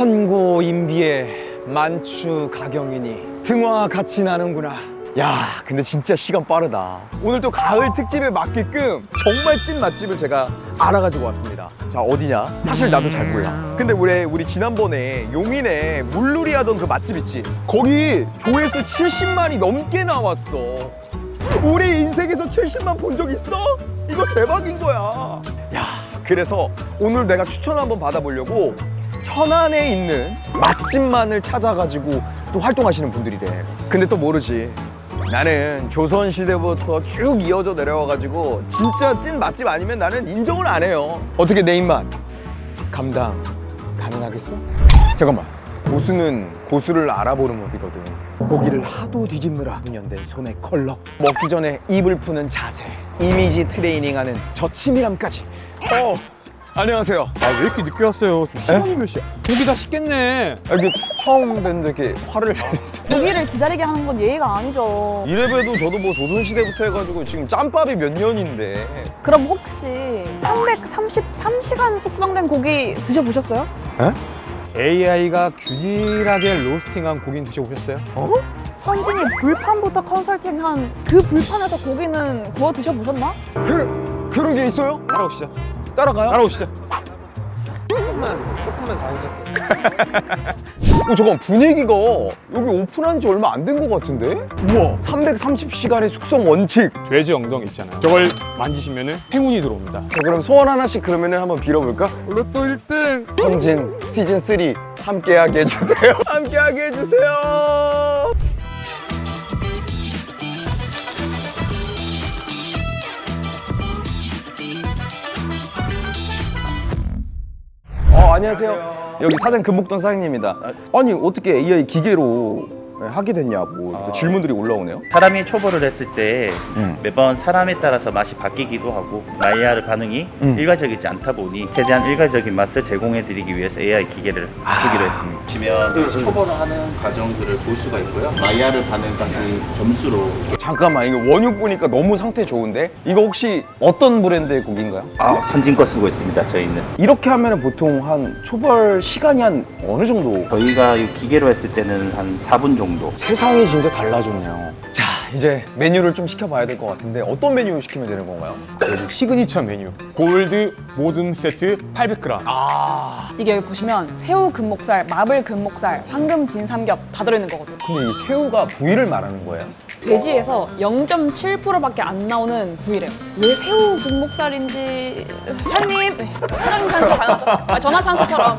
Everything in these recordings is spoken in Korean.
천고인비의 만추가경이니 등화 같이 나는구나. 야, 근데 진짜 시간 빠르다. 오늘 또 가을 특집에 맞게끔 정말 찐 맛집을 제가 알아가지고 왔습니다. 자, 어디냐? 사실 나도 잘 몰라. 근데 우리 지난번에 용인에 물놀이 하던 그 맛집 있지? 거기 조회수 70만이 넘게 나왔어. 우리 인생에서 70만 본 적 있어? 이거 대박인 거야. 야, 그래서 오늘 내가 추천 한번 받아보려고 천안에 있는 맛집만을 찾아가지고 또 활동하시는 분들이래. 근데 또 모르지, 나는 조선시대부터 쭉 이어져 내려와가지고 진짜 찐 맛집 아니면 나는 인정을 안 해요. 어떻게 내 입맛 감당 가능하겠어? 잠깐만, 고수는 고수를 알아보는 법이거든. 고기를 하도 뒤집느라 훈련된 손의 컬러, 먹기 전에 입을 푸는 자세, 이미지 트레이닝하는 저 치밀함까지. 안녕하세요. 아, 왜 이렇게 늦게 왔어요? 시간이 몇 시야? 고기 다 식겠네. 이렇게 처음 뵀는데 이렇게 화를 내세요. 고기를 기다리게 하는 건 예의가 아니죠. 이래봬도 저도 뭐 조선시대부터 해가지고 지금 짬밥이 몇 년인데. 그럼 혹시 333시간 숙성된 고기 드셔보셨어요? AI가 균일하게 로스팅한 고기는 드셔보셨어요? 선진이 불판부터 컨설팅한 그 불판에서 고기는 구워 드셔보셨나? 그런 게 있어요? 따라오시죠. 따라가요? 따라오시죠. 조금만 자연스럽게. 잠깐, 분위기가 여기 오픈한 지 얼마 안 된 것 같은데? 우와, 330시간의 숙성 원칙. 돼지 엉덩이 있잖아요. 저걸 만지시면 행운이 들어옵니다. 자, 그럼 소원 하나씩 그러면 한번 빌어볼까? 로또 1등! 선진 시즌3 함께하게 해주세요. 함께하게 해주세요. 안녕하세요. 여기 사장 금목동 사장님입니다. 아니, 어떻게 AI 기계로 하게 됐냐고 이렇게 질문들이 올라오네요. 사람이 초벌을 했을 때 매번 사람에 따라서 맛이 바뀌기도 하고 마이야르 반응이 일괄적이지 않다 보니 최대한 일괄적인 맛을 제공해드리기 위해서 AI 기계를 쓰기로 했습니다. 보시면 초벌을 하는 과정들을 볼 수가 있고요. 마이야르 반응까지 점수로 잠깐만, 이거 원육 보니까 너무 상태 좋은데? 이거 혹시 어떤 브랜드의 고기인가요? 선진껏 쓰고 있습니다. 저희는 이렇게 하면 보통 한 초벌 시간이 한 어느 정도? 저희가 이 기계로 했을 때는 한 4분 정도. 세상이 진짜 달라졌네요. 자, 이제 메뉴를 좀 시켜봐야 될 것 같은데 어떤 메뉴 시키면 되는 건가요? 여기 시그니처 메뉴 골드 모듬 세트 800g. 이게 여기 보시면 새우 금목살, 마블 금목살, 황금 진삼겹 다 들어있는 거거든요. 근데 이 새우가 부위를 말하는 거예요? 돼지에서 0.7%밖에 안 나오는 부위래요. 왜 새우 금목살인지 사장님, 사장님 찬스 가능하죠? 전화 찬스처럼.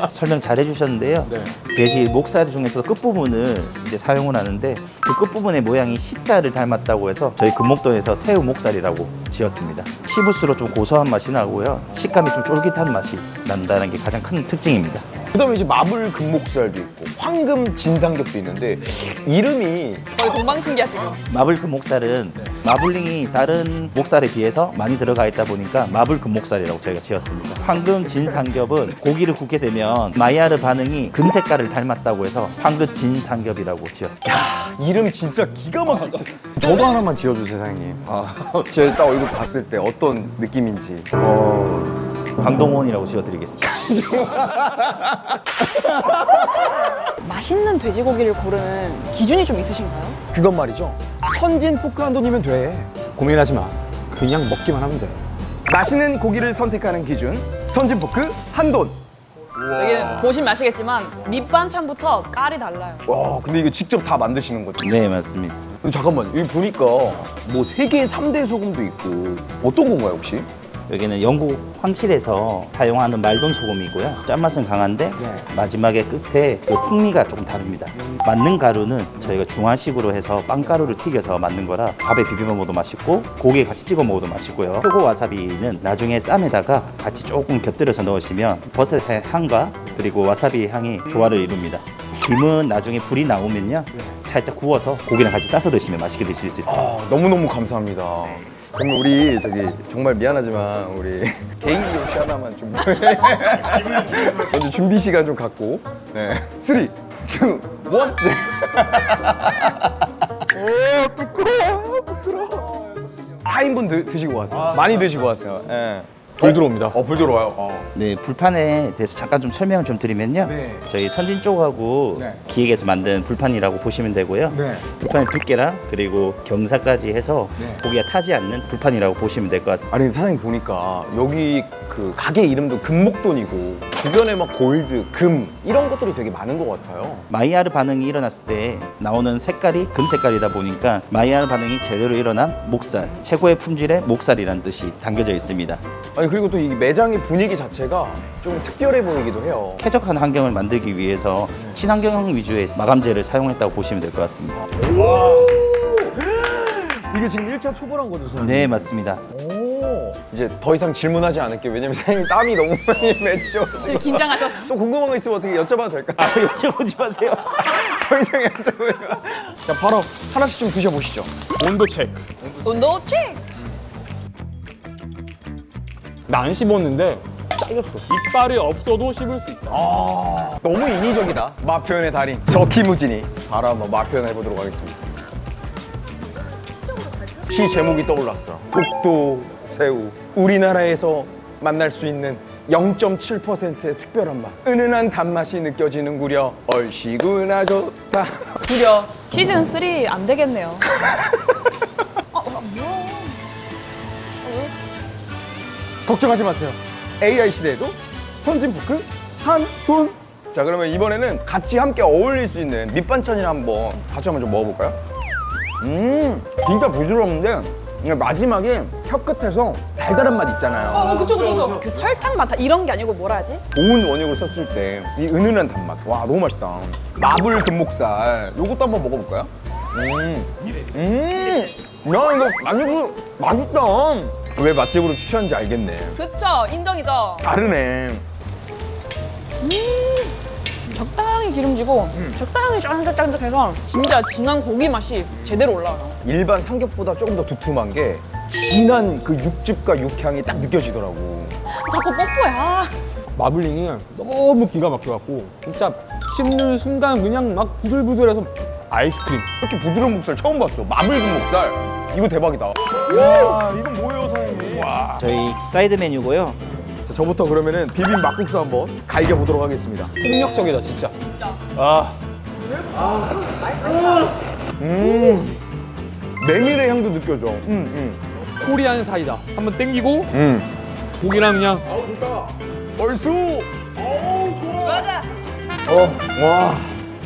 설명 잘 해주셨는데요. 돼지 목살 중에서 끝부분을 이제 사용을 하는데 그 끝부분의 모양이 C자를 닮았다고 해서 저희 금목동에서 새우 목살이라고 지었습니다. 씹을수록 좀 고소한 맛이 나고요. 식감이 좀 쫄깃한 맛이 난다는 게 가장 큰 특징입니다. 그다음에 이제 마블 금목살도 있고 황금 진삼겹도 있는데 이름이 거의 동방신기야 지금. 마블 금목살은 마블링이 다른 목살에 비해서 많이 들어가 있다 보니까 마블 금목살이라고 저희가 지었습니다. 황금 진삼겹은 고기를 굽게 되면 마이야르 반응이 금 색깔을 닮았다고 해서 황금 진삼겹이라고 지었습니다. 이름 진짜 기가 막혀. 저도 하나만 지어주세요, 사장님. 제가 딱 얼굴 봤을 때 어떤 느낌인지. 강동원이라고 지어드리겠습니다. 맛있는 돼지고기를 고르는 기준이 좀 있으신가요? 그건 말이죠, 선진 포크 한 돈이면 돼. 고민하지 마. 그냥 먹기만 하면 돼. 맛있는 고기를 선택하는 기준, 선진 포크 한 돈. 여기는 보시면 아시겠지만 밑반찬부터 깔이 달라요. 와, 근데 이거 직접 다 만드시는 거죠? 네, 맞습니다. 잠깐만, 여기 보니까 뭐 세계 3대 소금도 있고 어떤 건가요, 혹시? 여기는 영국 황실에서 사용하는 말돈 소금이고요. 짠맛은 강한데 마지막에 끝에 그 풍미가 조금 다릅니다. 만능 가루는 저희가 중화식으로 해서 빵가루를 튀겨서 만든 거라 밥에 비벼 먹어도 맛있고 고기에 같이 찍어 먹어도 맛있고요. 표고 와사비는 나중에 쌈에다가 같이 조금 곁들여서 넣으시면 버섯의 향과 그리고 와사비의 향이 조화를 이룹니다. 김은 나중에 불이 나오면요, 살짝 구워서 고기랑 같이 싸서 드시면 맛있게 드실 수 있어요. 너무너무 감사합니다. 그럼 우리 저기 정말 미안하지만 우리 개인기 혹시 하나만 좀 먼저 준비 시간 좀 갖고. 네. 3, 2, 1. 부끄러워. 4인분 드시고 왔어요. 많이 드시고 왔어요. 예. 불 들어옵니다. 불 들어와요. 네, 불판에 대해서 잠깐 좀 설명을 좀 드리면요. 네. 저희 선진 쪽하고 네. 기획에서 만든 불판이라고 보시면 되고요. 네. 불판의 두께랑 그리고 경사까지 해서 네. 고기가 타지 않는 불판이라고 보시면 될 것 같습니다. 아니 사장님 보니까 여기 그 가게 이름도 금목돈이고 주변에 막 골드, 금 이런 것들이 되게 많은 것 같아요. 마이야르 반응이 일어났을 때 나오는 색깔이 금 색깔이다 보니까 마이야르 반응이 제대로 일어난 목살, 최고의 품질의 목살이라는 뜻이 담겨져 있습니다. 아니 그리고 또 이 매장의 분위기 자체가 좀 특별해 보이기도 해요. 쾌적한 환경을 만들기 위해서 친환경 위주의 마감재를 사용했다고 보시면 될 것 같습니다. 이게 지금 1차 초보란 거죠, 사장님? 네, 맞습니다. 오. 이제 더 이상 질문하지 않을게요. 왜냐면 사장님 땀이 너무 많이 맺혀가지고. 되게 긴장하셨어. 또 궁금한 거 있으면 어떻게 여쭤봐도 될까요? 여쭤보지 마세요. 더 이상 여쭤보면. 자, 바로 하나씩 좀 드셔보시죠. 온도 체크. 온도 체크. 나 안 씹었는데 잘렸어. 이빨이 없어도 씹을 수 있다. 너무 인위적이다. 맛 표현의 달인. 저 김우진이 바로 한번 맛 표현해 보도록 하겠습니다. 시 제목이 떠올랐어. 독도 새우. 우리나라에서 만날 수 있는 0.7%의 특별한 맛. 은은한 단맛이 느껴지는구려. 얼씨구나 좋다. 구려 시즌 3 안 되겠네요. 뭐야? 걱정하지 마세요. AI 시대에도 선진포크 한 돈. 자, 그러면 이번에는 같이 함께 어울릴 수 있는 밑반찬이나 한번 같이 한번 좀 먹어볼까요? 진짜 부드러운데 그냥 마지막에 혀 끝에서 달달한 맛 있잖아요. 그쵸. 그 설탕 맛 이런 게 아니고 뭐라 하지? 좋은 원육을 썼을 때 이 은은한 단맛. 와, 너무 맛있다. 마블 금목살. 요것도 한번 먹어볼까요? 야, 이거 맛있다. 왜 맛집으로 추천한지 알겠네. 그쵸, 인정이죠. 다르네. 적당히 기름지고 적당히 쫀득쫀득해서 진짜 진한 고기 맛이 제대로 올라와요. 일반 삼겹보다 조금 더 두툼한 게 진한 그 육즙과 육향이 딱 느껴지더라고. 자꾸 뽀뽀해. 마블링이 너무 기가 막혀갖고 진짜 씹는 순간 그냥 막 부들부들해서 아이스크림. 이렇게 부드러운 목살 처음 봤어. 마블 금목살. 이거 대박이다. 와, 이건 뭐예요, 사장님? 와. 저희 사이드 메뉴고요. 자, 저부터 그러면은 비빔 막국수 한번 갈겨보도록 하겠습니다. 폭력적이다 진짜. 메밀의 향도 느껴져. 코리안 사이다. 한번 땡기고 고기랑 그냥 얼쑤. 맞아. 와.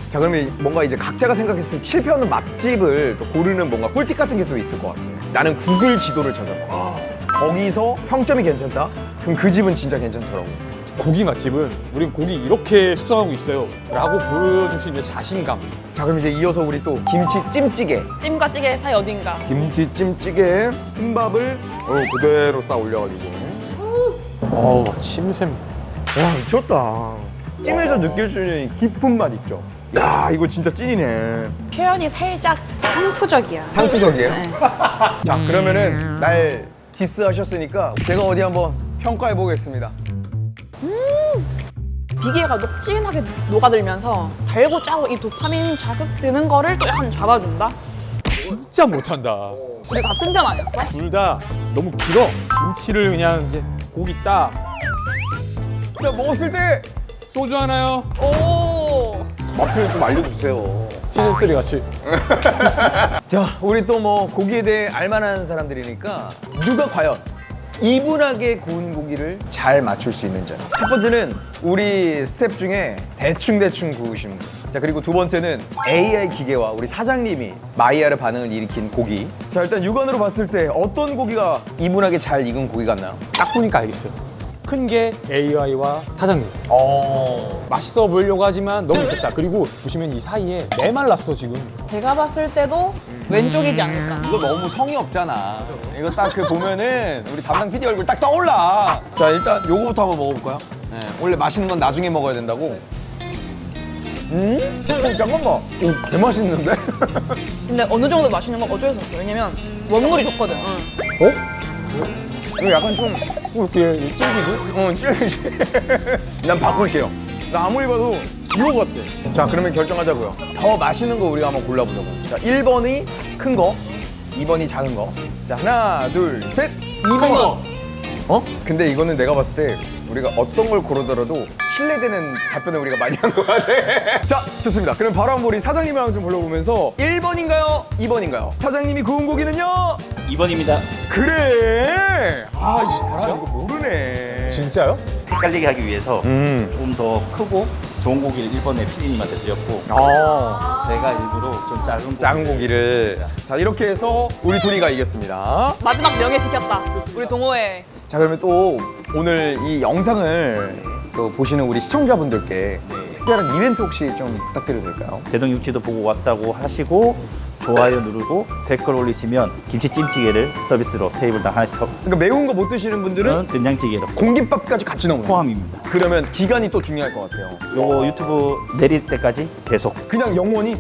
자, 그러면 뭔가 이제 각자가 생각했을 때 실패 없는 맛집을 또 고르는 뭔가 꿀팁 같은 게 또 있을 것 같아. 나는 구글 지도를 찾아봐. 거기서 평점이 괜찮다? 그럼 그 집은 진짜 괜찮더라고. 고기 맛집은 우리 고기 이렇게 숙성하고 있어요 라고 보여줄 수 있는 자신감. 자, 그럼 이제 이어서 우리 또 김치 찜찌개. 찜과 찌개 사이 어딘가. 김치 찜찌개에 흰밥을 그대로 쌓아 올려가지고. 어우 침샘. 와, 미쳤다. 찜에서 느낄 수 있는 이 깊은 맛 있죠. 야, 이거 진짜 찐이네. 표현이 살짝 상투적이야. 상투적이에요? 네. 자, 그러면은 날 디스하셨으니까 제가 어디 한번 평가해 보겠습니다. 비계가 녹진하게 녹아들면서 달고 짜고 이 도파민 자극되는 거를 또 약간 잡아준다? 진짜 못한다. 우리 같은 편 아니었어? 둘 다 너무 길어. 김치를 그냥 이제 고기 딱 자, 먹었을 때 소주 하나요. 오. 맛 표현 좀 알려주세요. 시즌 3 같이. 자, 우리 또 뭐 고기에 대해 알만한 사람들이니까 누가 과연 이분하게 구운 고기를 잘 맞출 수 있는지. 첫 번째는 우리 스텝 중에 대충 구우시는 분. 자, 그리고 두 번째는 AI 기계와 우리 사장님이 마이야르 반응을 일으킨 고기. 자, 일단 육안으로 봤을 때 어떤 고기가 이분하게 잘 익은 고기 같나요? 딱 보니까 알겠어요. 큰 게 AI와 사장님. 맛있어 보이려고 하지만 너무 좋겠다. 그리고 보시면 이 사이에 메말랐어 지금. 제가 봤을 때도 왼쪽이지 않을까. 이거 너무 성의 없잖아. 이거 딱 그 보면은 우리 담당 PD 얼굴 딱 떠올라. 자, 일단 요거부터 한번 먹어볼까요? 네, 원래 맛있는 건 나중에 먹어야 된다고. 잠깐만. 오, 개 맛있는데? 근데 어느 정도 맛있는 건 어쩔 수 없어. 왜냐면 원물이 좋거든. 이거 약간 좀 이렇게 찔기지? 찔리지. 난 바꿀게요. 나 아무리 봐도 이거 같아. 자, 그러면 결정하자고요. 더 맛있는 거 우리가 한번 골라보자고. 자, 1번이 큰 거, 2번이 작은 거. 자, 하나, 둘, 셋. 2번. 거. 근데 이거는 내가 봤을 때 우리가 어떤 걸 고르더라도 신뢰되는 답변을 우리가 많이 한 것 같아. 자, 좋습니다. 그럼 바로 한번 우리 사장님이랑 좀 불러보면서 1번인가요? 2번인가요? 사장님이 구운 고기는요? 2번입니다. 그래! 아, 이 사람 이거 모르네. 진짜요? 헷갈리게 하기 위해서 음. 좀 더 크고 좋은 고기를 1번에 피디님한테 드렸고 제가 일부러 좀 작은 고기를. 자, 이렇게 해서 우리 둘이가 이겼습니다. 마지막 명예 지켰다. 우리 동호회. 자, 그러면 또 오늘 이 영상을 또 보시는 우리 시청자분들께 특별한 이벤트 혹시 좀 부탁드려도 될까요? 대동육지도 보고 왔다고 하시고 좋아요 누르고 댓글 올리시면 김치찜찌개를 서비스로 테이블당 하나씩 그러니까 매운 거 못 드시는 분들은 된장찌개로 공깃밥까지 같이 넣어요. 포함입니다. 그러면 기간이 또 중요할 것 같아요. 요거 유튜브 내릴 때까지 계속. 그냥 영원히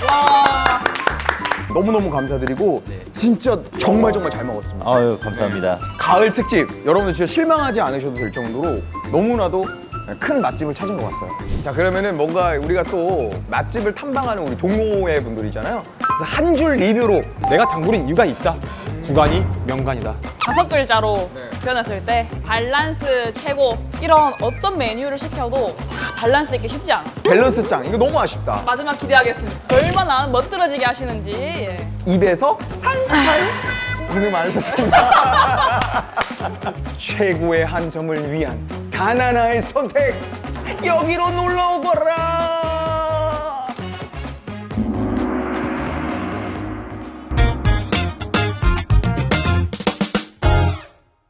와. 너무너무 감사드리고 진짜 정말 잘 먹었습니다. 아유 감사합니다. 가을 특집 여러분들 진짜 실망하지 않으셔도 될 정도로 너무나도 큰 맛집을 찾은 것 같아요. 자, 그러면은 뭔가 우리가 또 맛집을 탐방하는 우리 동호회 분들이잖아요. 그래서 한 줄 리뷰로 내가 당부린 이유가 있다. 구간이 명간이다. 5글자로 표현했을 때 밸런스 최고. 이런 어떤 메뉴를 시켜도 다 밸런스 있기 쉽지 않아. 밸런스 짱. 이거 너무 아쉽다. 마지막 기대하겠습니다. 얼마나 멋들어지게 하시는지. 예. 입에서 살살 고생 많으셨습니다. 최고의 한 점을 위한 단 하나의 선택. 여기로 놀러 오거라.